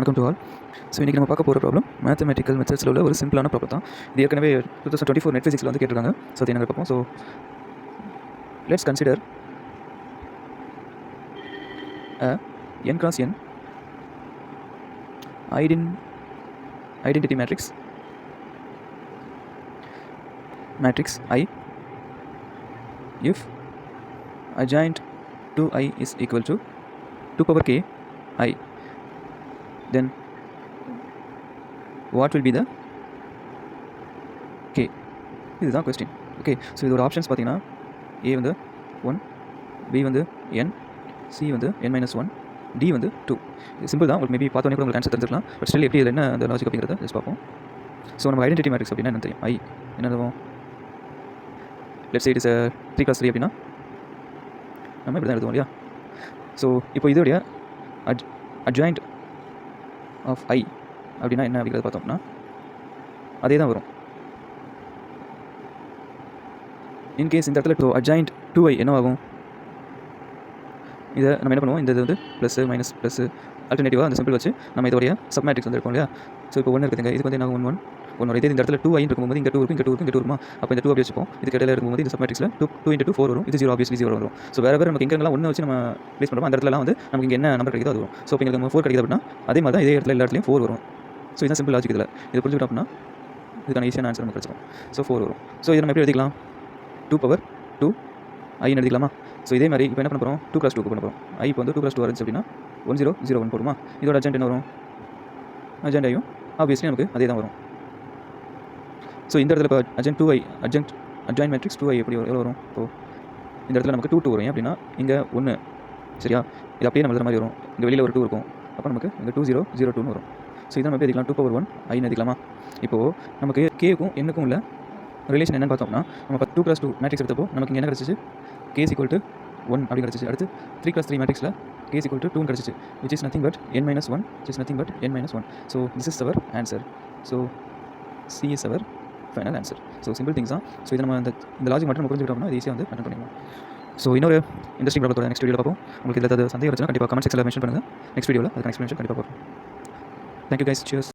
வணக்கம் to all. So இன்றைக்கி நம்ம பார்க்க போகிற ப்ராப்ளம் மேத்தமெட்டிக்கல் மெத்தட்ஸில் உள்ள ஒரு சிம்பிளான ப்ராப்ளம் தான். இது ஏற்கனவே 2024 நெட் ஃபிசிக்ஸில் வந்து கேட்டிருக்காங்க. ஸோ அது என்ன பார்ப்போம். So let's consider n cross n identity matrix I if adjoint 2i is equal to 2 power k I, then what will be the k? இதுதான் கொஸ்டின். ஓகே, ஸோ இது ஒரு ஆப்ஷன்ஸ் பார்த்தீங்கன்னா ஏ வந்து 1, பி வந்து n, சி வந்து n-1, D வந்து 2. இது simple தான். உங்களுக்கு மேபி பார்த்தோன்னே கூட உங்களுக்கு ஆன்சர் தெரிஞ்சிருக்கலாம். பட் ஸ்டில் எப்படி இதில் என்ன அந்த லாஜிக் அப்படிங்கிறத ஜஸ்ட் பார்ப்போம். ஸோ நம்ம ஐடென்டிட்டி மேட்ரிக்ஸ் அப்படின்னா என்ன தெரியும்? ஐ என்ன எழுதுவோம்? Let's say it is 3x3 அப்படின்னா நம்ம இப்படி தான் எழுதுவோம் இல்லையா? ஸோ இப்போ இதோடைய adjoint ஆஃப் ஐ அப்படின்னா என்ன அப்படிங்கிறத பார்த்தோம்னா அதே தான் வரும். இன்கேஸ் இந்த இடத்துல adjoint 2i என்னவாகும்? இதை நம்ம என்ன பண்ணுவோம்? இந்த இது வந்து ப்ளஸ்ஸு மைனஸ் ப்ளஸ்ஸு ஆல்டர்னேட்டிவாக அந்த சிம்பிள் வச்சு நம்ம இதோடைய சப் மேட்ரிக்ஸ் வந்து இருக்கும் இல்லையா? ஸோ இப்போ 1 இருக்குதுங்க, இதுக்கு வந்து என்ன 1 1 இதே இந்த இடத்துல 2i இருக்கும்போது இங்கே 2 இருக்கும், இங்கே 2 இருக்கும், இங்கே 2 இருக்குமா? அப்போ இந்த 2 அப்படி வச்சுப்போம். இதுக்கு இடையில இருக்கும்போது இந்த சப் மேட்ரிக்ஸில் 2 × 2 4 வரும். இது 0 ஆப்வியஸ்லி 0 வரும். ஸோ வேறு நமக்கு எங்கெல்லாம் 1 வச்சு நம்ம ப்ளேஸ் பண்ணுறோம் அந்த இடத்துலலாம் வந்து நமக்கு இங்கே என்ன நம்பர் கிடைக்குதோ அது வரும். ஸோ இப்போ இங்கே 4 கிடைக்குது அப்படின்னா அதே மாதிரி தான் இதே இடத்துல எல்லா இடத்துலையும் 4 வரும். ஸோ இதுதான் சிம்பிள் லாஜிக். இதில் இது புரிஞ்சுக்கிட்டோம் அப்படின்னா இதுக்கான ஈஸியான ஆன்சர் நமக்கு கிடச்சிடும். ஸோ 4 வரும். ஸோ இதை நம்ம எப்படி எழுதிக்கலாம்? 2 power 2 ஐன்னு எழுதிக்கலாமா? ஸோ இதே மாதிரி இப்போ என்ன பண்ண போகிறோம்? 2 + 2 பண்ண போகிறோம். ஐ இப்போ வந்து 2 + 2 இருந்துச்சு அப்படின்னா 1 0 0 1 போடுமா? இதோட அட்ஜென்ட் என்ன வரும்? அட்ஜென்ட் ஐயும் ஆப்வியஸ்லி நமக்கு அதே தான் வரும். ஸோ இந்த இடத்துல இப்போ adjoint மேட்ரிக்ஸ் 2i எப்படி எவ்வளோ வரும்? இப்போ இந்த இடத்துல நமக்கு 2 2 வரும். ஏன் அப்படின்னா இங்கே 1 சரியா? இது அப்படியே நம்ம எழுதுற மாதிரி வரும். இங்கே வெளியில் ஒரு 2 இருக்கும். அப்போ நமக்கு இங்கே 2 0 0 2ன்னு வரும். ஸோ இதை நம்ம எப்படி எழுதிக்கலாம்? 2 power 1 ஐன்னு எழுதிக்கலாமா? இப்போது நமக்கு கேக்கும் என்னக்கும் உள்ள ரிலேஷன் என்னென்னு பார்த்தோம்னா நம்ம 2 + 2 மேட்ரிக்ஸ் எடுத்தப்போ நமக்கு இங்கே என்ன கிடச்சிச்சு? k = 1 அப்படி கிடச்சிச்சு. அடுத்து 3 + 3 மேட்ரிக்ஸில் k = 2 கிடச்சிச்சு, which is nothing but n-1, which is nothing but n-1. So this is our answer. So C is our final answer. So simple things தான். ஸோ இதை நம்ம இந்த லாஜிக் மட்டும் நம்ம புரிஞ்சுக்கிட்டோம்னா இது ஈஸியாக வந்து அட்டன் பண்ணிடலாம். ஸோ இன்னொரு இன்ட்ரெஸ்டிங் ப்ராப்ளத்தோட நெக்ஸ்ட் வீடியோவில் பார்ப்போம். உங்களுக்கு இதில் ஏதாவது சந்தேகம் இருந்துச்சுன்னா கண்டிப்பாக கமெண்ட் செக்ஷனில் மென்ஷன் பண்ணுங்கள். நெக்ஸ்ட் வீடியோவில் அதுக்கு எக்ஸ்ப்ளனேஷன் கண்டிப்பாக பார்ப்போம். Thank you guys, cheers.